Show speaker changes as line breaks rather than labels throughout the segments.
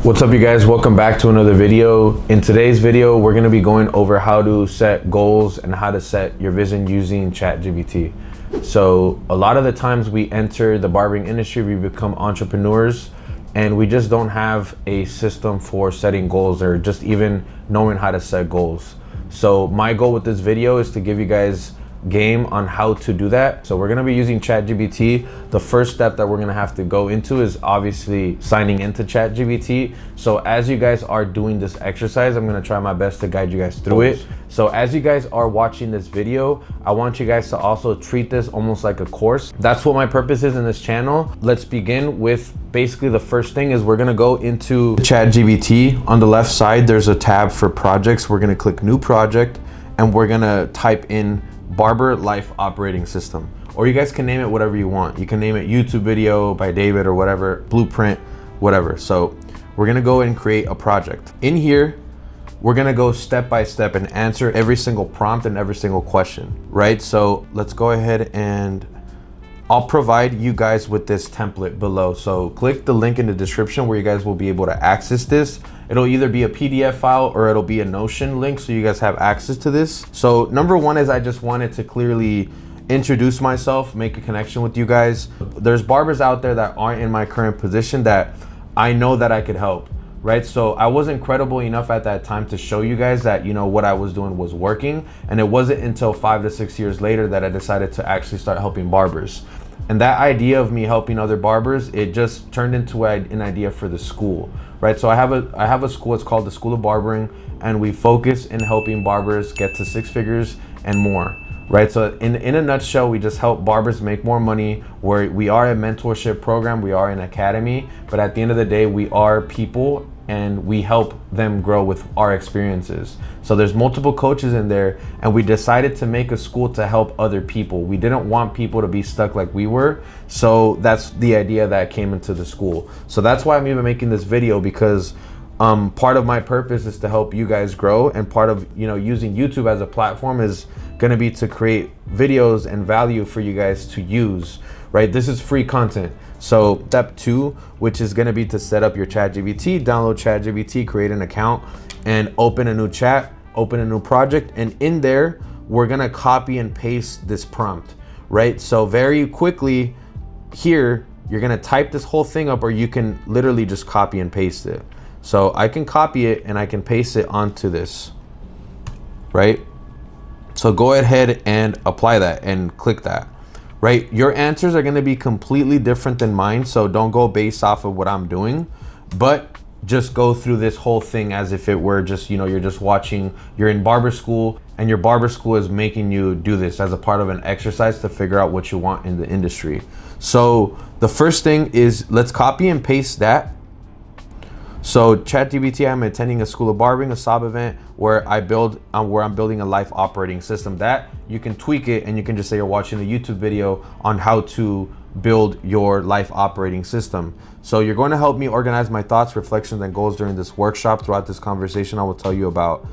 What's up, you guys? Welcome back to another video. In today's video, we're going to be going over how to set goals and how to set your vision using ChatGPT. So a lot of the times we enter the barbering industry, we become entrepreneurs, and we just don't have a system for setting goals or just even knowing how to set goals. So my goal with this video is to give you guys game on how to do that. So we're going to be using ChatGPT. The first step that we're going to have to go into is obviously signing into ChatGPT. So as you guys are doing this exercise, I'm going to try my best to guide you guys through it. So as you guys are watching this video, I want you guys to also treat this almost like a course. That's what my purpose is in this channel. Let's begin with basically the first thing is we're going to go into ChatGPT. On the left side, there's a tab for projects. We're going to click new project and we're going to type in Barber Life Operating System, or you guys can name it whatever you want. You can name it YouTube video by David or whatever, Blueprint, whatever. So we're gonna go and create a project. In here, we're gonna go step by step and answer every single prompt and every single question, right? So let's go ahead and I'll provide you guys with this template below. So click the link in the description where you guys will be able to access this. It'll either be a PDF file or it'll be a Notion link so you guys have access to this. So number one is I just wanted to clearly introduce myself, make a connection with you guys. There's barbers out there that aren't in my current position that I know that I could help, right? So I wasn't credible enough at that time to show you guys that, you know, what I was doing was working. And it wasn't until 5 to 6 years later that I decided to actually start helping barbers. And that idea of me helping other barbers, it just turned into an idea for the school, right? So I have a school, it's called the School of Barbering, and we focus in helping barbers get to 6 figures and more, right? So in a nutshell, we just help barbers make more money. We are a mentorship program, we are an academy, but at the end of the day, we are people and we help them grow with our experiences. So there's multiple coaches in there, and we decided to make a school to help other people. We didn't want people to be stuck like we were. So that's the idea that came into the school. So that's why I'm even making this video, because part of my purpose is to help you guys grow, and part of, you know, using YouTube as a platform is gonna be to create videos and value for you guys to use, right? This is free content. So step 2, which is gonna be to set up your ChatGPT, download ChatGPT, create an account, and open a new chat, open a new project. And in there, we're gonna copy and paste this prompt, right? So very quickly here, you're gonna type this whole thing up, or you can literally just copy and paste it. So I can copy it and I can paste it onto this, right? So go ahead and apply that and click that. Right, your answers are gonna be completely different than mine, so don't go based off of what I'm doing, but just go through this whole thing as if it were just, you know, you're just watching, you're in barber school, and your barber school is making you do this as a part of an exercise to figure out what you want in the industry. So the first thing is, let's copy and paste that. So ChatGPT, I'm attending a School of Barbering, a SOB event where I'm building a life operating system. That you can tweak it, and you can just say you're watching a YouTube video on how to build your life operating system. So you're going to help me organize my thoughts, reflections, and goals during this workshop. Throughout this conversation, I will tell you about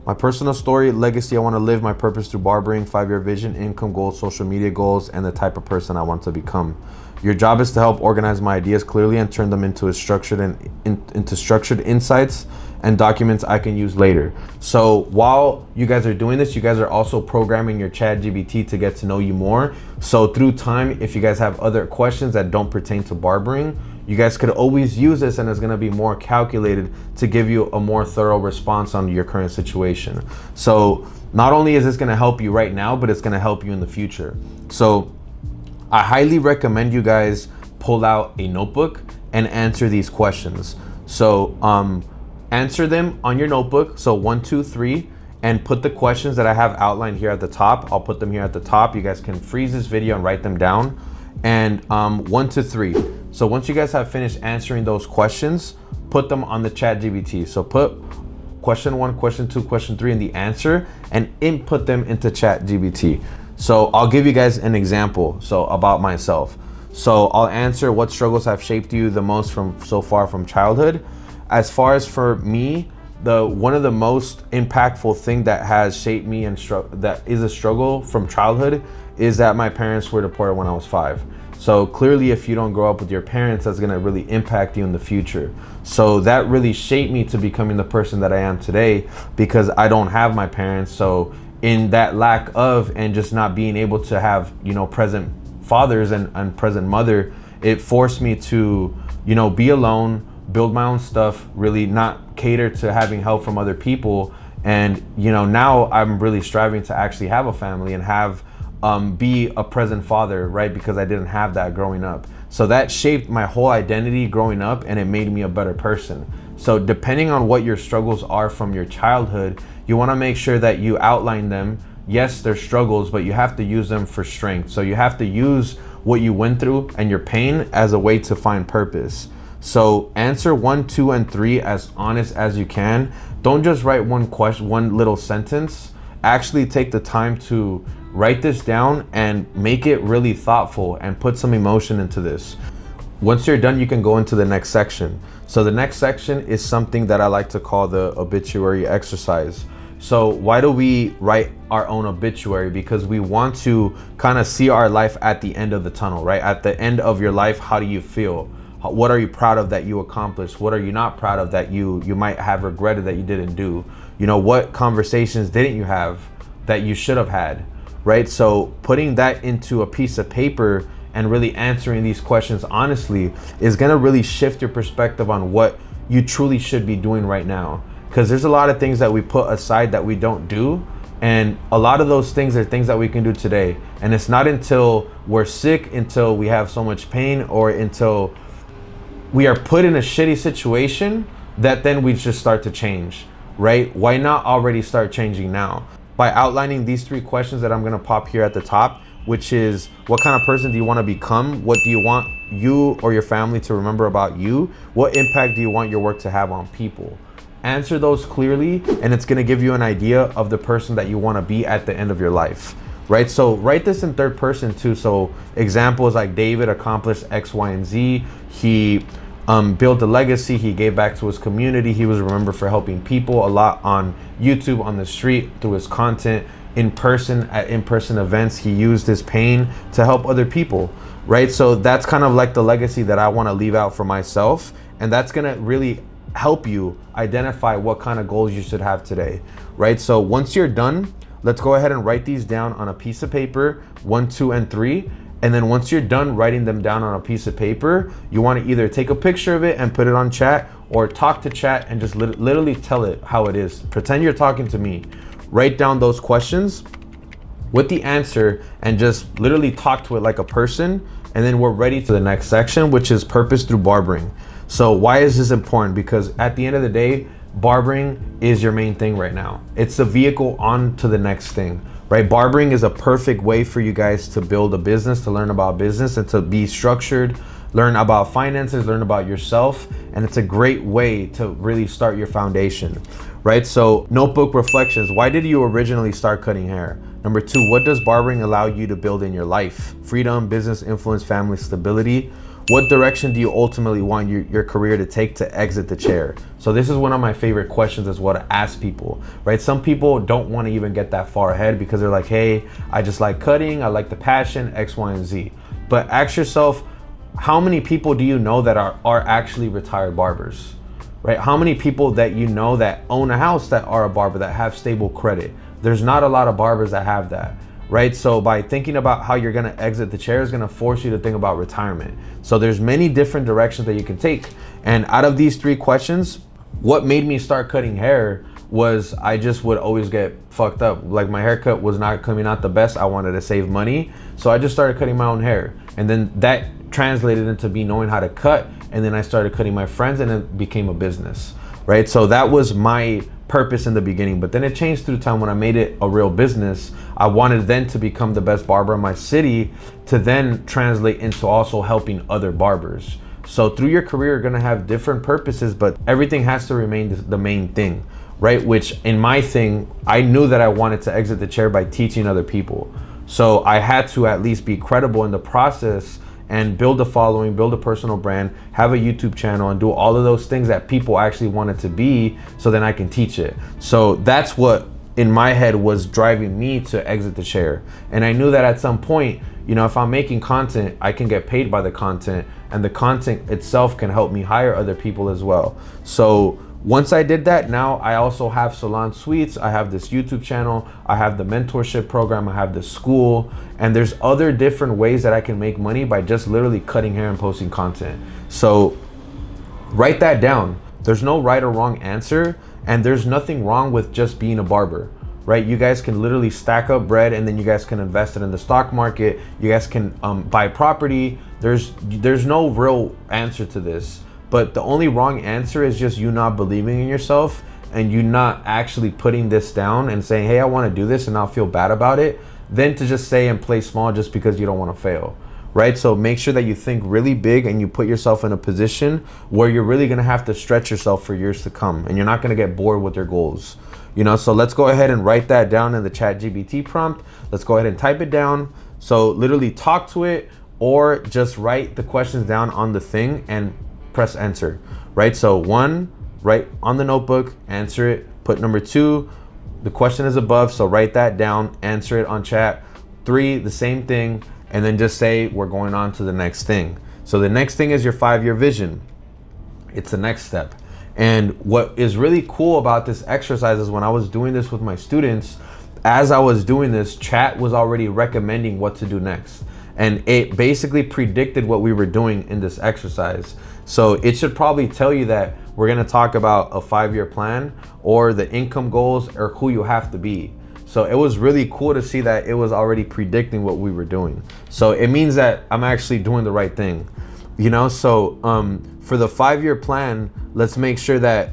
my personal story, legacy I want to live, my purpose through barbering, 5-year vision, income goals, social media goals, and the type of person I want to become. Your job is to help organize my ideas clearly and turn them into structured insights and documents I can use later. So while you guys are doing this, you guys are also programming your ChatGPT to get to know you more. So through time, if you guys have other questions that don't pertain to barbering, you guys could always use this, and it's gonna be more calculated to give you a more thorough response on your current situation. So not only is this gonna help you right now, but it's gonna help you in the future. So I highly recommend you guys pull out a notebook and answer these questions. So answer them on your notebook. So 1, 2, 3, and put the questions that I have outlined here at the top. I'll put them here at the top. You guys can freeze this video and write them down. And 1 to 3. So once you guys have finished answering those questions, put them on the ChatGPT. So put question 1, question 2, question 3 in the answer and input them into ChatGPT. So I'll give you guys an example. So about myself. So I'll answer, what struggles have shaped you the most so far from childhood? As far as for me, one of the most impactful thing that has shaped me and that is a struggle from childhood is that my parents were deported when I was 5. So clearly, if you don't grow up with your parents, that's gonna really impact you in the future. So that really shaped me to becoming the person that I am today, because I don't have my parents. So in that lack of, and just not being able to have, you know, present fathers and present mother, it forced me to, you know, be alone, build my own stuff, really not cater to having help from other people. And, you know, now I'm really striving to actually have a family and have, be a present father, right? Because I didn't have that growing up. So that shaped my whole identity growing up, and it made me a better person. So depending on what your struggles are from your childhood, you want to make sure that you outline them. Yes, they're struggles, but you have to use them for strength. So you have to use what you went through and your pain as a way to find purpose. So answer 1, 2, and 3 as honest as you can. Don't just write one question, one little sentence. Actually take the time to write this down and make it really thoughtful and put some emotion into this. Once you're done, you can go into the next section. So the next section is something that I like to call the obituary exercise. So why do we write our own obituary? Because we want to kind of see our life at the end of the tunnel, right? At the end of your life, how do you feel? What are you proud of that you accomplished? What are you not proud of that you might have regretted that you didn't do? You know, what conversations didn't you have that you should have had, right? So putting that into a piece of paper and really answering these questions honestly is gonna really shift your perspective on what you truly should be doing right now. Because there's a lot of things that we put aside that we don't do. And a lot of those things are things that we can do today. And it's not until we're sick, until we have so much pain, or until we are put in a shitty situation that then we just start to change, right? Why not already start changing now? By outlining these 3 questions that I'm gonna pop here at the top, which is, what kind of person do you wanna become? What do you want you or your family to remember about you? What impact do you want your work to have on people? Answer those clearly, and it's gonna give you an idea of the person that you wanna be at the end of your life, right? So write this in third person too. So examples like David accomplished X, Y, and Z. He built a legacy. He gave back to his community. He was remembered for helping people a lot on YouTube, on the street, through his content, in person, at in-person events. He used his pain to help other people, right? So that's kind of like the legacy that I want to leave out for myself. And that's going to really help you identify what kind of goals you should have today, right? So once you're done, let's go ahead and write these down on a piece of paper, 1, 2, and 3. And then once you're done writing them down on a piece of paper, you want to either take a picture of it and put it on chat, or talk to chat and just literally tell it how it is. Pretend you're talking to me. Write down those questions with the answer and just literally talk to it like a person. And then we're ready to the next section, which is purpose through barbering. So why is this important? Because at the end of the day, barbering is your main thing right now. It's the vehicle on to the next thing, right? Barbering is a perfect way for you guys to build a business, to learn about business, and to be structured, learn about finances, learn about yourself. And it's a great way to really start your foundation, right? So notebook reflections. Why did you originally start cutting hair? Number 2, what does barbering allow you to build in your life? Freedom, business, influence, family, stability. What direction do you ultimately want your career to take to exit the chair? So this is one of my favorite questions as well to ask people, right? Some people don't want to even get that far ahead because they're like, hey, I just like cutting, I like the passion, X, Y, and Z. But ask yourself, how many people do you know that are actually retired barbers, right? How many people that you know that own a house that are a barber, that have stable credit? There's not a lot of barbers that have that, right? So by thinking about how you're gonna exit the chair is gonna force you to think about retirement. So there's many different directions that you can take. And out of these 3 questions, what made me start cutting hair was I just would always get fucked up. Like my haircut was not coming out the best. I wanted to save money. So I just started cutting my own hair. And then that translated into me knowing how to cut. And then I started cutting my friends and it became a business, right? So that was my purpose in the beginning, but then it changed through time. When I made it a real business, I wanted then to become the best barber in my city, to then translate into also helping other barbers. So through your career, you're gonna have different purposes, but everything has to remain the main thing, right? Which in my thing, I knew that I wanted to exit the chair by teaching other people. So I had to at least be credible in the process and build a following, build a personal brand, have a YouTube channel, and do all of those things that people actually wanted to be, so then I can teach it. So that's what in my head was driving me to exit the chair. And I knew that at some point, you know, if I'm making content, I can get paid by the content, and the content itself can help me hire other people as well. So once I did that, now I also have Salon Suites, I have this YouTube channel, I have the mentorship program, I have the school, and there's other different ways that I can make money by just literally cutting hair and posting content. So write that down. There's no right or wrong answer, and there's nothing wrong with just being a barber, right? You guys can literally stack up bread, and then you guys can invest it in the stock market. You guys can buy property. There's no real answer to this, but the only wrong answer is just you not believing in yourself and you not actually putting this down and saying, hey, I want to do this and not feel bad about it, than to just say and play small just because you don't want to fail. Right? So make sure that you think really big and you put yourself in a position where you're really going to have to stretch yourself for years to come, and you're not going to get bored with your goals. You know, so let's go ahead and write that down in the ChatGPT prompt. Let's go ahead and type it down. So literally talk to it, or just write the questions down on the thing and press enter, right? So 1, write on the notebook, answer it. Put number 2, the question is above, so write that down, answer it on chat. 3, the same thing. And then just say we're going on to the next thing. So the next thing is your 5-year vision. It's the next step. And what is really cool about this exercise is when I was doing this with my students, as I was doing this, chat was already recommending what to do next. And it basically predicted what we were doing in this exercise. So it should probably tell you that we're gonna talk about a 5-year plan, or the income goals, or who you have to be. So it was really cool to see that it was already predicting what we were doing. So it means that I'm actually doing the right thing, you know? So for the 5-year plan, let's make sure that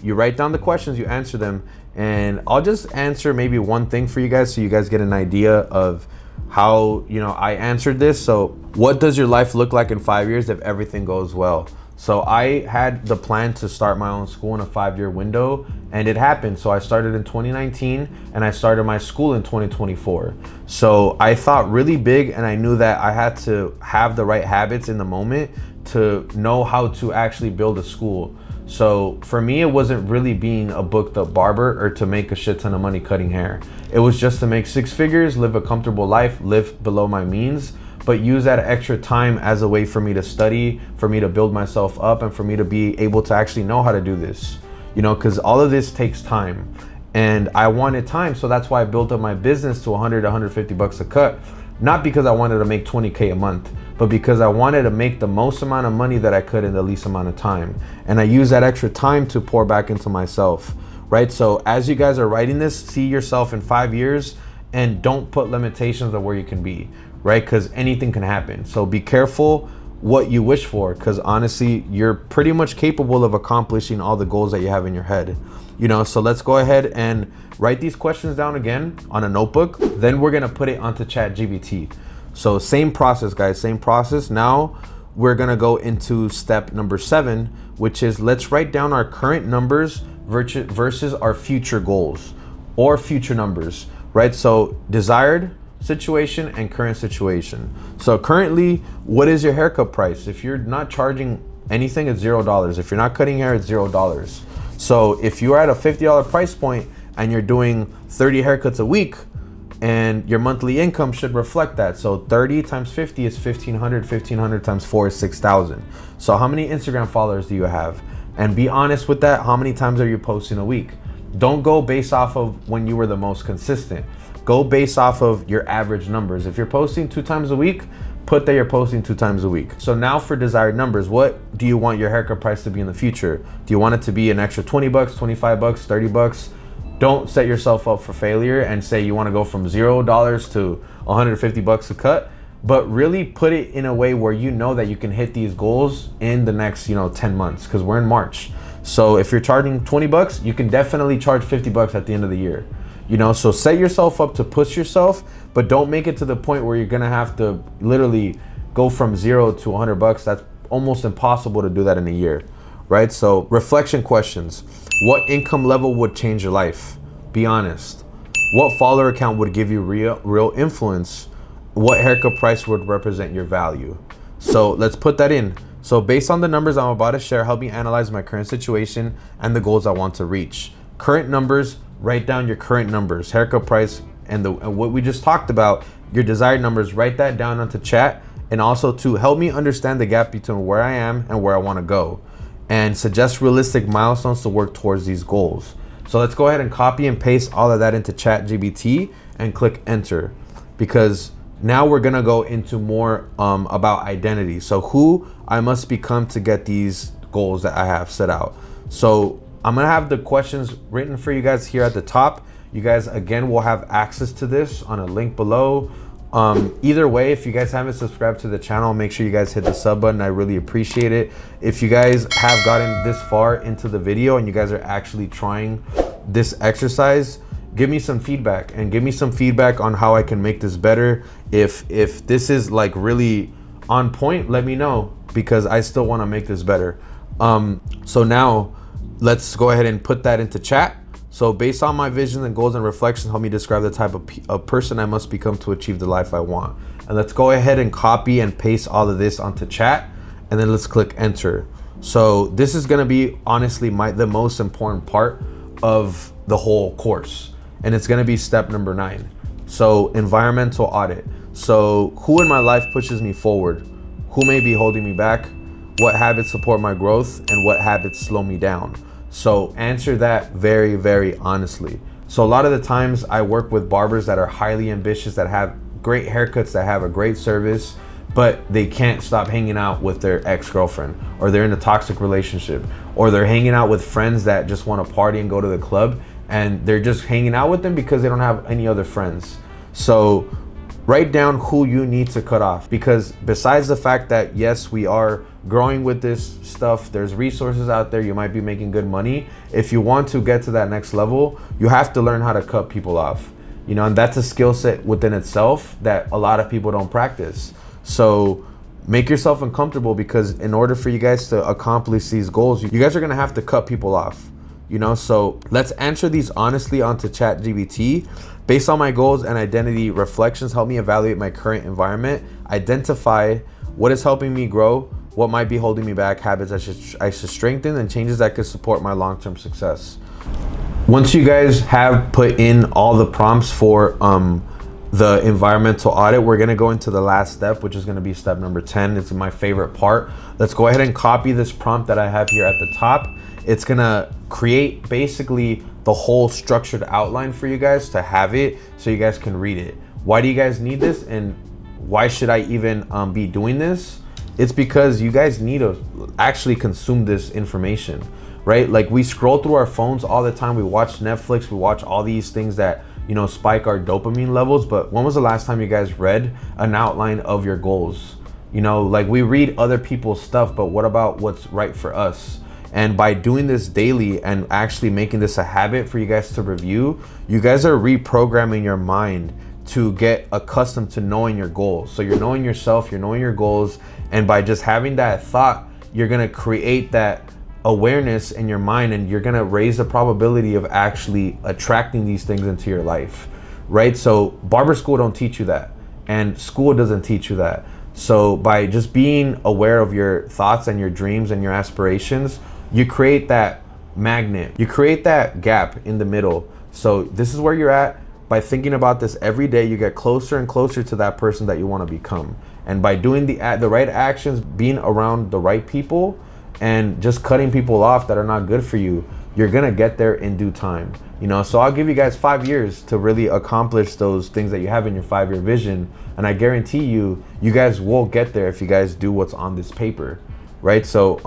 you write down the questions, you answer them, and I'll just answer maybe one thing for you guys so you guys get an idea of how, you know, I answered this. So what does your life look like in 5 years if everything goes well? So I had the plan to start my own school in a 5-year window, and it happened. So I started in 2019 and I started my school in 2024. So I thought really big, and I knew that I had to have the right habits in the moment to know how to actually build a school. So for me, it wasn't really being a booked up barber or to make a shit ton of money cutting hair. It was just to make 6 figures, live a comfortable life, live below my means, but use that extra time as a way for me to study, for me to build myself up, and for me to be able to actually know how to do this, you know, because all of this takes time, and I wanted time. So that's why I built up my business to 100, 150 bucks a cut, not because I wanted to make 20K a month, but because I wanted to make the most amount of money that I could in the least amount of time. And I use that extra time to pour back into myself, right? So as you guys are writing this, see yourself in 5 years, and don't put limitations on where you can be, right? Because anything can happen. So be careful what you wish for, because honestly, you're pretty much capable of accomplishing all the goals that you have in your head, you know? So let's go ahead and write these questions down again on a notebook. Then we're gonna put it onto ChatGPT. So same process, guys, same process. Now we're gonna go into step number 7, which is let's write down our current numbers versus our future goals or future numbers, right? So desired situation and current situation. So currently, what is your haircut price? If you're not charging anything, it's $0. If you're not cutting hair, it's $0. So if you're at a $50 price point and you're doing 30 haircuts a week, and your monthly income should reflect that. So 30 times 50 is 1,500, 1,500 times 4 is 6,000. So how many Instagram followers do you have? And be honest with that. How many times are you posting a week? Don't go based off of when you were the most consistent. Go based off of your average numbers. If you're posting 2 times a week, put that you're posting 2 times a week. So now for desired numbers, what do you want your haircut price to be in the future? Do you want it to be an extra 20 bucks, 25 bucks, 30 bucks? Don't set yourself up for failure and say you want to go from $0 to 150 bucks a cut, but really put it in a way where you know that you can hit these goals in the next, 10 months, because we're in March. So if you're charging 20 bucks, you can definitely charge 50 bucks at the end of the year. So set yourself up to push yourself, but don't make it to the point where you're gonna have to literally go from 0 to 100 bucks. That's almost impossible to do that in a year, right? So reflection questions. What income level would change your life? Be honest. What follower account would give you real influence? What haircut price would represent your value? So let's put that in. So based on the numbers I'm about to share, help me analyze my current situation and the goals I want to reach. Current numbers write down your current numbers, haircut price, and what we just talked about, your desired numbers. Write that down onto chat, and also to help me understand the gap between where I am and where I want to go, and suggest realistic milestones to work towards these goals. So let's go ahead and copy and paste all of that into ChatGPT and click enter, because now we're gonna go into more about identity. So who I must become to get these goals that I have set out. So I'm gonna have the questions written for you guys here at the top. You guys, again, will have access to this on a link below. Either way, if you guys haven't subscribed to the channel, make sure you guys hit the sub button. I really appreciate it. If you guys have gotten this far into the video and you guys are actually trying this exercise, give me some feedback, and give me some feedback on how I can make this better. If this is like really on point, let me know, because I still want to make this better. So now let's go ahead and put that into chat. So based on my vision and goals and reflections, help me describe the type of person I must become to achieve the life I want. And let's go ahead and copy and paste all of this onto chat, and then let's click enter. So this is gonna be honestly the most important part of the whole course. And it's gonna be step number 9. So environmental audit. So who in my life pushes me forward? Who may be holding me back? What habits support my growth, and what habits slow me down? So answer that very, very honestly. So a lot of the times I work with barbers that are highly ambitious, that have great haircuts, that have a great service, but they can't stop hanging out with their ex-girlfriend, or they're in a toxic relationship, or they're hanging out with friends that just want to party and go to the club, and they're just hanging out with them because they don't have any other friends. So write down who you need to cut off, because besides the fact that yes, we are growing with this stuff, there's resources out there, you might be making good money. If you want to get to that next level, you have to learn how to cut people off, you know, and that's a skill set within itself that a lot of people don't practice. So make yourself uncomfortable, because in order for you guys to accomplish these goals, you guys are gonna have to cut people off, you know. So let's answer these honestly onto ChatGPT. Based on my goals and identity reflections, help me evaluate my current environment, identify what is helping me grow, what might be holding me back, habits I should strengthen, and changes that could support my long-term success. Once you guys have put in all the prompts for the environmental audit, we're gonna go into the last step, which is gonna be step number 10. It's my favorite part. Let's go ahead and copy this prompt that I have here at the top. It's gonna create basically the whole structured outline for you guys to have it so you guys can read it. Why do you guys need this, and why should I even be doing this? It's because you guys need to actually consume this information, right? Like, we scroll through our phones all the time. We watch Netflix, we watch all these things that, you know, spike our dopamine levels. But when was the last time you guys read an outline of your goals? You know, like, we read other people's stuff, but what about what's right for us? And by doing this daily and actually making this a habit for you guys to review, you guys are reprogramming your mind to get accustomed to knowing your goals. So you're knowing yourself, you're knowing your goals, and by just having that thought, you're gonna create that awareness in your mind, and you're gonna raise the probability of actually attracting these things into your life, right? So barber school don't teach you that, and school doesn't teach you that. So by just being aware of your thoughts and your dreams and your aspirations, you create that magnet, you create that gap in the middle. So this is where you're at. By thinking about this every day, you get closer and closer to that person that you want to become. And by doing the right actions, being around the right people, and just cutting people off that are not good for you, you're gonna get there in due time. You know, so I'll give you guys 5 years to really accomplish those things that you have in your 5-year vision, and I guarantee you, you guys will get there if you guys do what's on this paper, right? So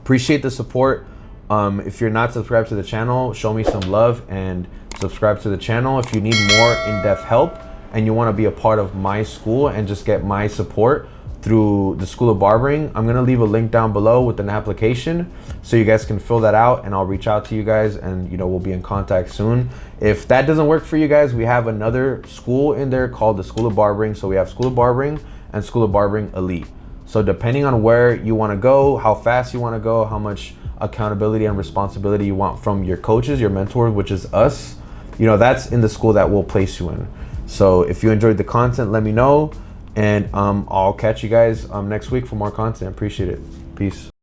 appreciate the support. If you're not subscribed to the channel, show me some love and subscribe to the channel. If you need more in-depth help and you want to be a part of my school and just get my support through the School of Barbering, I'm going to leave a link down below with an application so you guys can fill that out, and I'll reach out to you guys, and, you know, we'll be in contact soon. If that doesn't work for you guys, we have another school in there called the School of Barbering. So we have School of Barbering and School of Barbering Elite. So depending on where you want to go, how fast you want to go, how much accountability and responsibility you want from your coaches, your mentor, which is us, you know, that's in the school that we'll place you in. So if you enjoyed the content, let me know, and I'll catch you guys next week for more content. Appreciate it. Peace.